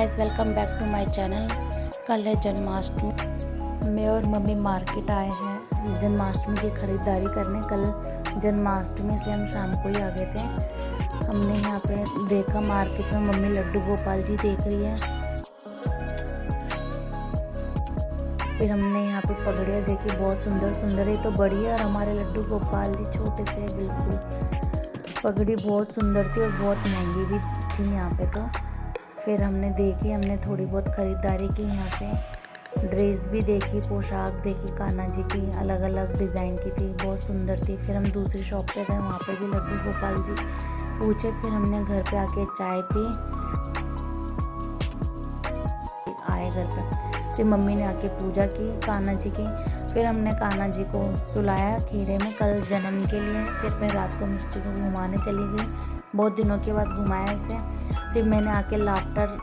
Guys, welcome back to my channel. कल है जन्माष्टमी। मैं और मम्मी मार्केट आए हैं जन्माष्टमी की ख़रीदारी करने। कल जन्माष्टमी इसलिए हम शाम को ही आ गए थे। हमने यहाँ पे देखा मार्केट में मम्मी लड्डू गोपाल जी देख रही है। फिर हमने यहाँ पे पगड़ियाँ देखी, बहुत सुंदर सुंदर है तो बड़ी है। और हमारे लड्डू गोपाल जी छोटे से बिल्कुल। पगड़ी बहुत सुंदर थी और बहुत महंगी भी थी यहाँ पे तो। फिर हमने देखी, हमने थोड़ी बहुत ख़रीदारी की यहाँ से। ड्रेस भी देखी, पोशाक देखी, कान्हा जी की अलग अलग डिज़ाइन की थी, बहुत सुंदर थी। फिर हम दूसरी शॉप पे गए, वहाँ पे भी लड्डू गोपाल जी पूछे। फिर हमने घर पे आके चाय पी, आए घर पे। फिर मम्मी ने आके पूजा की कान्हा जी की। फिर हमने कान्हा जी को सुलाया खीरे में कल जन्म के लिए। फिर मैं रात को मिस्टी को घुमाने चली गई, बहुत दिनों के बाद घुमाया इसे। फिर मैंने आके लाफ्टर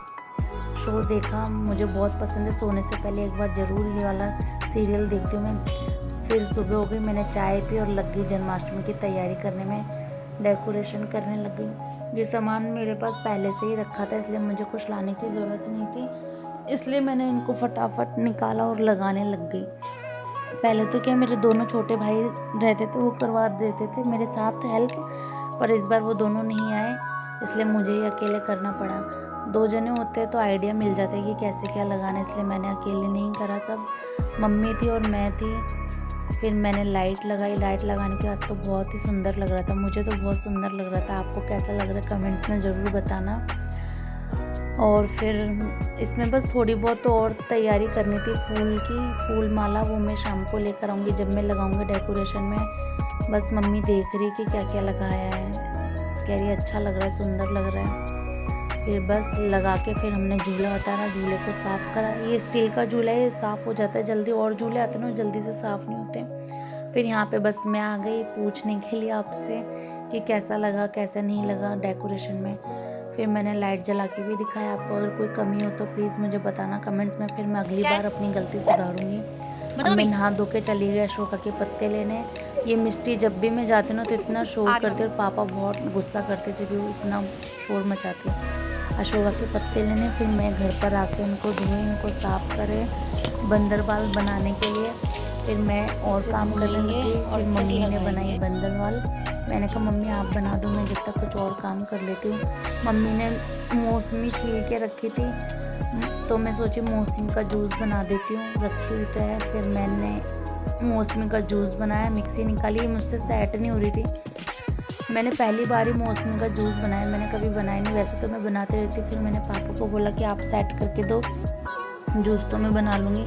शो देखा, मुझे बहुत पसंद है। सोने से पहले एक बार ज़रूर ये वाला सीरियल देखती हूँ मैं। फिर सुबह हो गई, मैंने चाय पी और लग गई जन्माष्टमी की तैयारी करने में, डेकोरेशन करने लग गई। ये सामान मेरे पास पहले से ही रखा था, इसलिए मुझे कुछ लाने की ज़रूरत नहीं थी। इसलिए मैंने इनको फटाफट निकाला और लगाने लग गई। पहले तो क्या मेरे दोनों छोटे भाई रहते थे, वो करवा देते थे मेरे साथ हेल्प, पर इस बार वो दोनों नहीं आए, इसलिए मुझे ही अकेले करना पड़ा। दो जने होते तो आइडिया मिल जाता है कि कैसे क्या लगाना, इसलिए मैंने अकेले नहीं करा, सब मम्मी थी और मैं थी। फिर मैंने लाइट लगाई, लाइट लगाने के बाद तो बहुत ही सुंदर लग रहा था, मुझे तो बहुत सुंदर लग रहा था। आपको कैसा लग रहा है कमेंट्स में ज़रूर बताना। और फिर इसमें बस थोड़ी बहुत तो और तैयारी करनी थी फूल की, फूल माला, वो मैं शाम को लेकर आऊँगी जब मैं लगाऊँगी डेकोरेशन में। बस मम्मी देख रही कि क्या क्या लगाया है, कह रही अच्छा लग रहा है, सुंदर लग रहा है। फिर बस लगा के फिर हमने झूला उतारा, झूले को साफ़ करा। ये स्टील का झूला है, ये साफ़ हो जाता है जल्दी, और झूले आते हैं ना जल्दी से साफ़ नहीं होते। फिर यहाँ पे बस मैं आ गई पूछने के लिए आपसे कि कैसा लगा कैसा नहीं लगा डेकोरेशन में। फिर मैंने लाइट जला के भी दिखाया आपको। अगर कोई कमी हो तो प्लीज़ मुझे बताना कमेंट्स में, फिर मैं अगली बार अपनी गलती सुधारूंगी। अब मैं नहा धो के चली गई अशोका के पत्ते लेने। ये मिस्टी जब भी मैं जाती हूँ ना तो इतना शोर करती है और पापा बहुत गुस्सा करते जब भी वो इतना शोर मचाती है। अशोका के पत्ते लेने, फिर मैं घर पर आके उनको धोए, उनको साफ़ करे बंदर बाल बनाने के लिए। फिर मैं और काम करने लगी। फिर मम्मी ने बनाई बंदर बाल। मैंने कहा मम्मी आप बना दो, मैं जब तक कुछ और काम कर लेती हूँ। मम्मी ने मौसमी छील के रखी थी तो मैं सोची मौसमी का जूस बना देती हूँ, रखी हुई तो है। फिर मैंने मौसमी का जूस बनाया, मिक्सी निकाली, मुझसे सेट नहीं हो रही थी। मैंने पहली बार ही मौसमी का जूस बनाया, मैंने कभी बनाया नहीं, वैसे तो मैं बनाती रहती। फिर मैंने पापा को बोला कि आप सेट करके दो, जूस तो मैं बना लूँगी।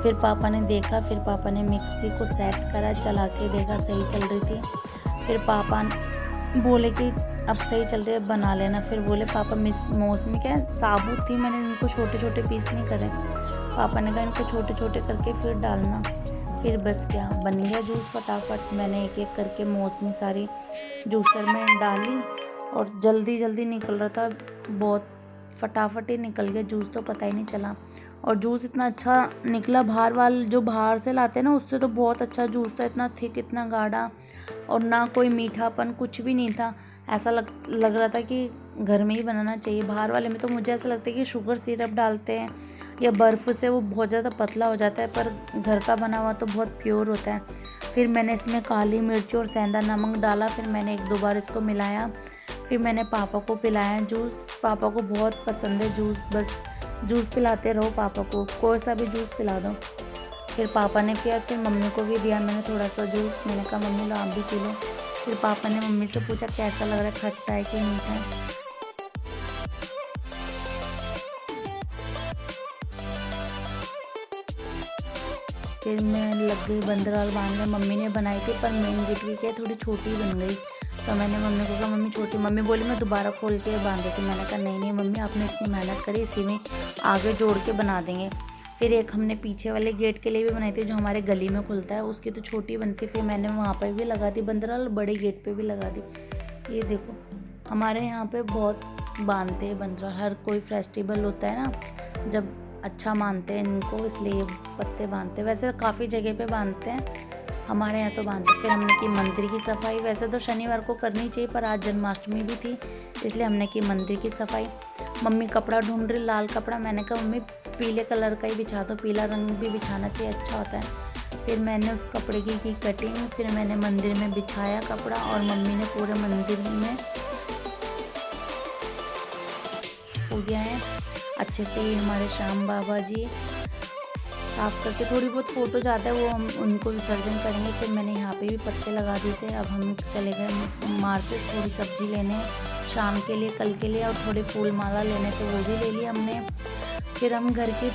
फिर पापा ने देखा, फिर पापा ने मिक्सी को सेट करा, चला के देखा सही चल रही थी। फिर पापा बोले कि अब सही चल रही है, बना लेना। फिर बोले पापा मौसमी क्या साबुत थी, मैंने इनको छोटे छोटे पीस नहीं करे। पापा ने कहा इनको छोटे छोटे करके फिर डालना। फिर बस क्या बन गया जूस फटाफट। मैंने एक एक करके मौसमी सारी जूसर में डाली और जल्दी जल्दी निकल रहा था, बहुत फटाफट ही निकल गया जूस, तो पता ही नहीं चला। और जूस इतना अच्छा निकला, जो बाहर से लाते हैं ना उससे तो बहुत अच्छा जूस था, इतना थिक, इतना गाढ़ा, और ना कोई मीठापन, कुछ भी नहीं था। ऐसा लग रहा था कि घर में ही बनाना चाहिए। बाहर वाले में तो मुझे ऐसा लगता है कि शुगर सिरप डालते हैं या बर्फ़ से वो बहुत ज़्यादा पतला हो जाता है, पर घर का बना हुआ तो बहुत प्योर होता है। फिर मैंने इसमें काली मिर्च और सेंधा नमक डाला, फिर मैंने एक दो बार इसको मिलाया। फिर मैंने पापा को पिलाया जूस, पापा को बहुत पसंद है जूस, बस जूस पिलाते रहो पापा को, कोई सा भी जूस पिला दो। फिर पापा ने पिया, फिर मम्मी को भी दिया मैंने थोड़ा सा जूस। मैंने कहा मम्मी लो आप भी पी लो। फिर पापा ने मम्मी से पूछा कैसा लग रहा है, खट्टा है कि मीठा है। फिर मैं लग गई बंदरवाल बांधने, मम्मी ने बनाई थी पर मेन गिटवी के थोड़ी छोटी बन गई, तो मैंने मम्मी को कहा मम्मी छोटी, मम्मी बोली मैं दोबारा खोल के बांध देती। मैंने कहा नहीं नहीं मम्मी आपने इतनी मेहनत करी, इसी में आगे जोड़ के बना देंगे। फिर एक हमने पीछे वाले गेट के लिए भी बनाई थी जो हमारे गली में खुलता है, उसकी तो छोटी बनती, फिर मैंने वहाँ पर भी लगा दी बंदरवाल, बड़े गेट पे भी लगा दी। ये देखो हमारे यहाँ पे बहुत बांधते हैं बंदरवाल, हर कोई फेस्टिवल होता है ना जब अच्छा मानते हैं इनको, इसलिए पत्ते बांधते हैं। वैसे काफ़ी जगह पे बांधते हैं हमारे यहाँ तो बांधते। फिर हमने की मंदिर की सफाई। वैसे तो शनिवार को करनी चाहिए, पर आज जन्माष्टमी भी थी, इसलिए हमने की मंदिर की सफाई। मम्मी कपड़ा ढूंढ रही, लाल कपड़ा। मैंने कहा मम्मी पीले कलर का ही बिछा दो, पीला रंग भी बिछाना चाहिए, अच्छा होता है। फिर मैंने उस कपड़े की कटिंग, फिर मैंने मंदिर में बिछाया कपड़ा, और मम्मी ने पूरे मंदिर में पूजा है अच्छे से। ये हमारे श्याम बाबा जी साफ करके, थोड़ी बहुत फोटो जाता है वो हम उनको विसर्जन करेंगे। फिर मैंने यहाँ पे भी पत्ते लगा दिए थे। अब हम चले गए मार्केट थोड़ी सब्जी लेने शाम के लिए, कल के लिए, और थोड़े फूल माला लेने थे, वो भी ले लिए हमने। फिर हम घर की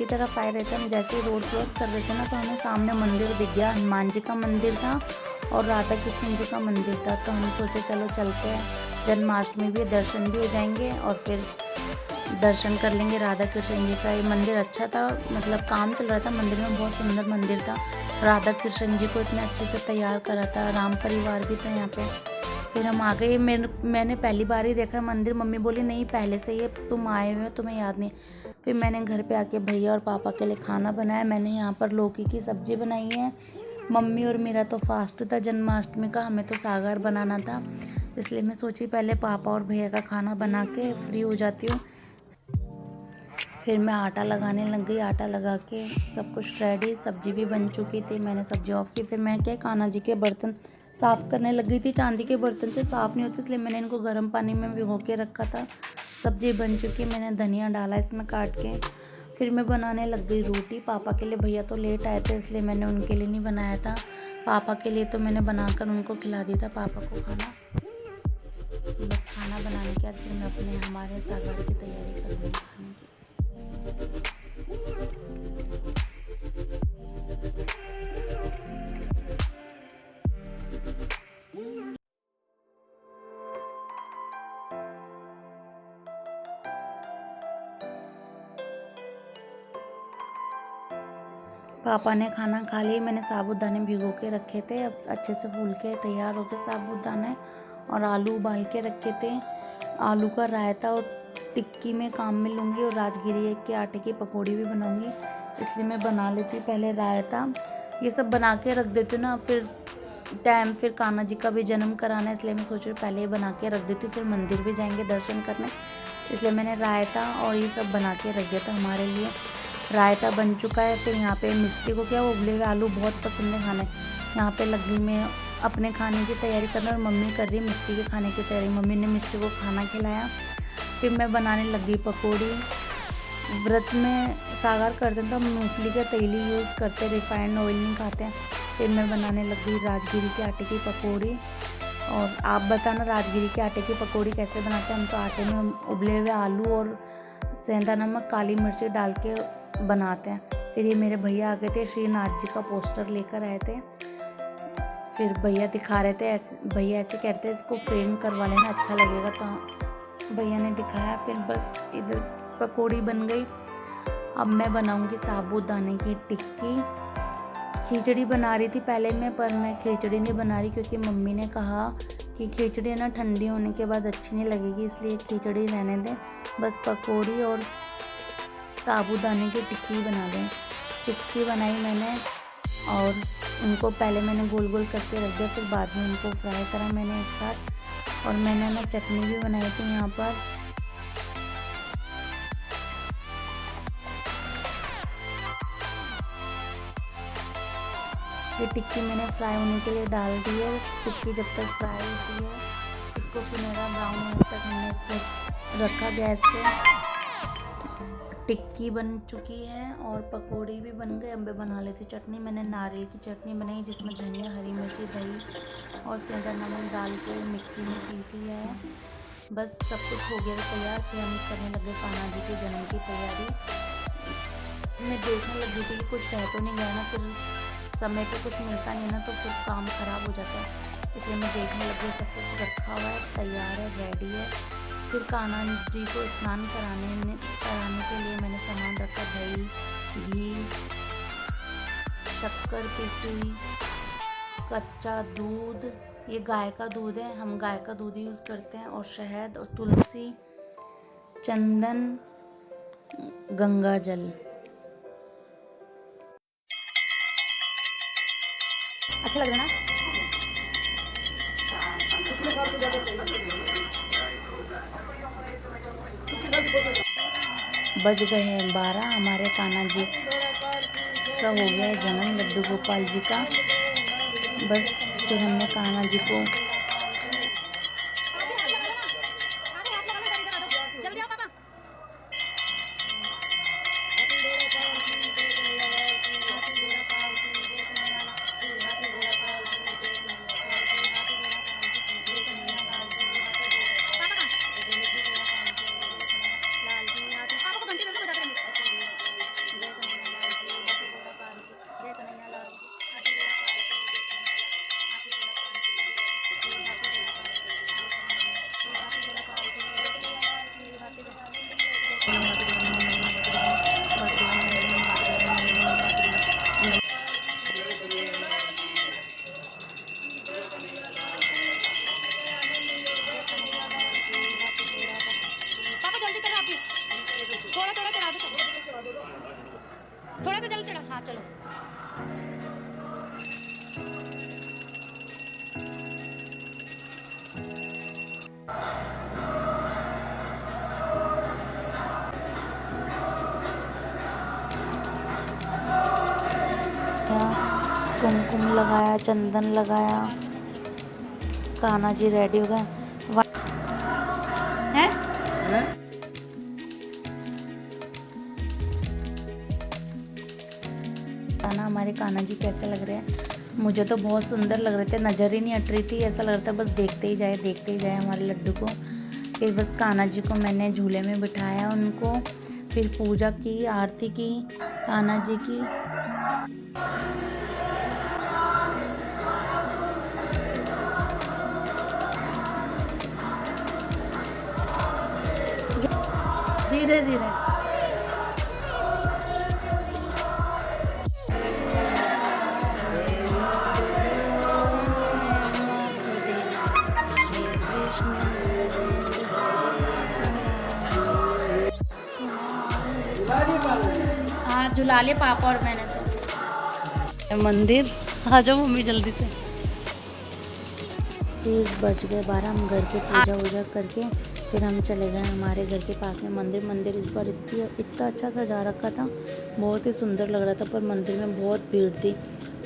तरफ आए रहे थे। हम जैसे ही रोड क्रॉस कर रहे थे ना, तो हमें सामने मंदिर दिख गया। हनुमान जी का मंदिर था और राधा कृष्ण जी का मंदिर था। तो हम सोचे चलो चलते हैं, जन्माष्टमी भी दर्शन भी हो जाएंगे और फिर दर्शन कर लेंगे राधा कृष्ण जी का। ये मंदिर अच्छा था, मतलब काम चल रहा था मंदिर में, बहुत सुंदर मंदिर था। राधा कृष्ण जी को इतने अच्छे से तैयार करा था, राम परिवार भी था यहाँ पे। फिर हम आ गए। मैंने पहली बार ही देखा मंदिर। मम्मी बोली नहीं पहले से ही तुम आए हुए हो, तुम्हें याद नहीं। फिर मैंने घर पे आके भैया और पापा के लिए खाना बनाया। मैंने यहाँ पर लौकी की सब्ज़ी बनाई है। मम्मी और मेरा तो फास्ट था जन्माष्टमी का, हमें तो सागर बनाना था, इसलिए मैं सोची पहले पापा और भैया का खाना बना के फ्री हो जाती हूँ। फिर मैं आटा लगाने लग गई। आटा लगा के सब कुछ रेडी, सब्जी भी बन चुकी थी। मैंने सब्जी ऑफ की। फिर मैं क्या कान्हा जी के बर्तन साफ़ करने लग गई थी। चांदी के बर्तन से साफ़ नहीं होते, इसलिए मैंने इनको गर्म पानी में भिगो के रखा था। सब्जी बन चुकी, मैंने धनिया डाला इसमें काट के। फिर मैं बनाने लग गई रोटी पापा के लिए। भैया तो लेट आए थे, इसलिए मैंने उनके लिए नहीं बनाया था। पापा के लिए तो मैंने बनाकर उनको खिला दिया था, पापा को खाना। बस खाना बनाने के बाद फिर मैं अपने हमारे सागर की तैयारी करूँगी खाने की। पापा ने खाना खा लिया। मैंने साबूदाने भिगो के रखे थे, अब अच्छे से फूल के तैयार हो गए साबूदाने। और आलू उबाल के रखे थे। आलू का रायता और टिक्की में काम में लूँगी, और राजगिरी के आटे की पकौड़ी भी बनाऊँगी, इसलिए मैं बना लेती हूँ पहले रायता। ये सब बना के रख देती हूँ ना, फिर कान्हा जी का भी जन्म कराना है, इसलिए मैं सोच रही हूँ पहले ही बना के रख देती हूँ, फिर मंदिर भी जाएंगे दर्शन करने, इसलिए मैंने रायता और ये सब बना के रख दिया था हमारे लिए। रायता बन चुका है। फिर यहाँ पे मिस्टी को क्या वो उबले हुए आलू बहुत पसंद है खाने। यहाँ पे लगी मैं अपने खाने की तैयारी करना, और मम्मी कर रही है मिस्टी के खाने की तैयारी। मम्मी ने मिस्टी को खाना खिलाया। फिर मैं बनाने लगी पकौड़ी। व्रत में सागर करते हैं तो हम मूंगफली का तेल ही यूज़ करते, रिफाइंड ऑयल नहीं खाते हैं। फिर मैं बनाने लगी राजगिरी के आटे की पकौड़ी। और आप बताना राजगिरी के आटे की पकौड़ी कैसे बनाते हैं। हम तो आटे में उबले हुए आलू और सेंधा नमक काली मिर्ची डाल के बनाते हैं। फिर ये मेरे भैया आ गए थे, श्रीनाथ जी का पोस्टर लेकर आए थे। फिर भैया दिखा रहे थे, भैया ऐसे कहते हैं इसको फ्रेम करवा लेना अच्छा लगेगा, तो भैया ने दिखाया। फिर बस इधर पकौड़ी बन गई। अब मैं बनाऊंगी साबूदाने की टिक्की। खिचड़ी बना रही थी पहले मैं, पर मैं खिचड़ी नहीं बना रही, क्योंकि मम्मी ने कहा कि खिचड़ी ना ठंडी होने के बाद अच्छी नहीं लगेगी, इसलिए खिचड़ी रहने दें। बस पकौड़ी और साबूदाने की टिक्की बना दें। टिक्की बनाई मैंने, और उनको पहले मैंने गोल गोल करके रख दिया, फिर बाद में उनको फ्राई करा मैंने एक साथ। और मैंने ना चटनी भी बनाई थी यहाँ पर। ये टिक्की मैंने फ्राई होने के लिए डाल दी है। टिक्की जब तक फ्राई होती है, इसको सुनहरा ब्राउन होने तक हमने इसको रखा गैस पे। टिक्की बन चुकी है और पकौड़ी भी बन गए। अब मैं बना लेती चटनी। मैंने नारियल की चटनी बनाई, जिसमें धनिया, हरी मिर्ची, दही और सेंधा नमक डाल के मिक्सी में पीस लिया है। बस सब कुछ हो गया तैयार। फिर हम करने लगे कान्हा जी के जन्म की तैयारी। मैं देखने लगी थी कि कुछ रह तो नहीं गया ना, फिर समय पे कुछ मिलता नहीं ना, तो फिर काम ख़राब हो जाता है, इसलिए मैं देखने लगी। सब कुछ रखा हुआ है, तैयार है, रेडी है। फिर कान्हा जी को स्नान कराने के लिए मैंने सामान रखा, दही, घी, शक्कर पीसी हुई, कच्चा दूध, ये गाय का दूध है, हम गाय का दूध यूज़ करते हैं, और शहद और तुलसी, चंदन, गंगा जल। अच्छा लग रहा है ना? बज गए हैं 12। हमारे कान्हा जी का हो गया है जन्म, लड्डू गोपाल जी का। बस फिर हमने कान्हा जी को थोड़ा सा जल चढ़ा। हाँ चलो। कुमकुम लगाया, चंदन लगाया, कान्हा जी रेडी हो गए हैं। कान्हा, हमारे कान्हा जी कैसे लग रहे हैं? मुझे तो बहुत सुंदर लग रहे थे, नज़र ही नहीं हट रही थी, ऐसा लग रहा था बस देखते ही जाए हमारे लड्डू को। फिर बस कान्हा जी को मैंने झूले में बिठाया उनको, फिर पूजा की, आरती की कान्हा जी की। धीरे धीरे हाँ झुला ले पापा और मैंने तो। मंदिर आ जाओ मम्मी जल्दी से। फिर बज गए 12। हम घर पे पूजा वूजा करके फिर हम चले गए हमारे घर के पास में मंदिर इस बार इतना अच्छा सजा रखा था, बहुत ही सुंदर लग रहा था, पर मंदिर में बहुत भीड़ थी।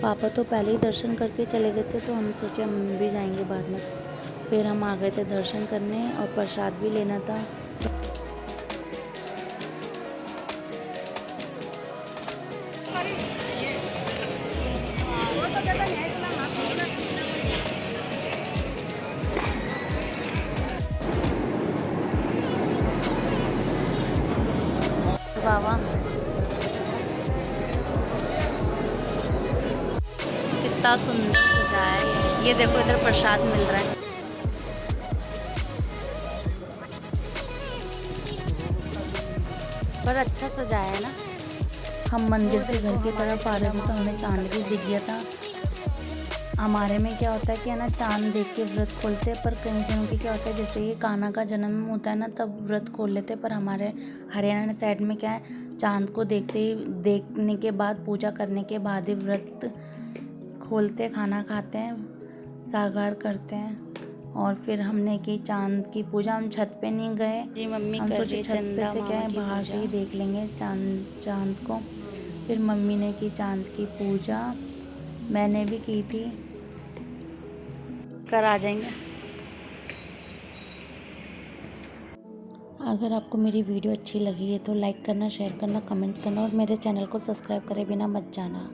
पापा तो पहले ही दर्शन करके चले गए थे, तो हम सोचे हम भी जाएंगे बाद में। फिर हम आ गए थे दर्शन करने और प्रसाद भी लेना था। बाबा कितना सुंदर सजाया है। ये देखो इधर प्रसाद मिल रहा है। पर अच्छा सजाया है ना। हम मंदिर से घर की तरफ आ रहे थे तो हमें चांद भी दिख गया था। हमारे में क्या होता है कि है ना, चांद देख के व्रत खोलते हैं, पर कई जनों की क्या होता है, जैसे ये कान्हा का जन्म होता है ना तब व्रत खोल लेते हैं, पर हमारे हरियाणा साइड में क्या है, चांद को देखने के बाद, पूजा करने के बाद ही व्रत खोलते, खाना खाते हैं, सागार करते हैं। और फिर हमने की चांद की पूजा। हम छत पे नहीं गए जी, मम्मी हम सोचे छत पे से क्या है, बाहर से ही देख लेंगे चांद को। फिर मम्मी ने की चांद की पूजा, मैंने भी की थी। कर आ जाएंगे। अगर आपको मेरी वीडियो अच्छी लगी है तो लाइक करना, शेयर करना, कमेंट्स करना और मेरे चैनल को सब्सक्राइब करे बिना मत जाना।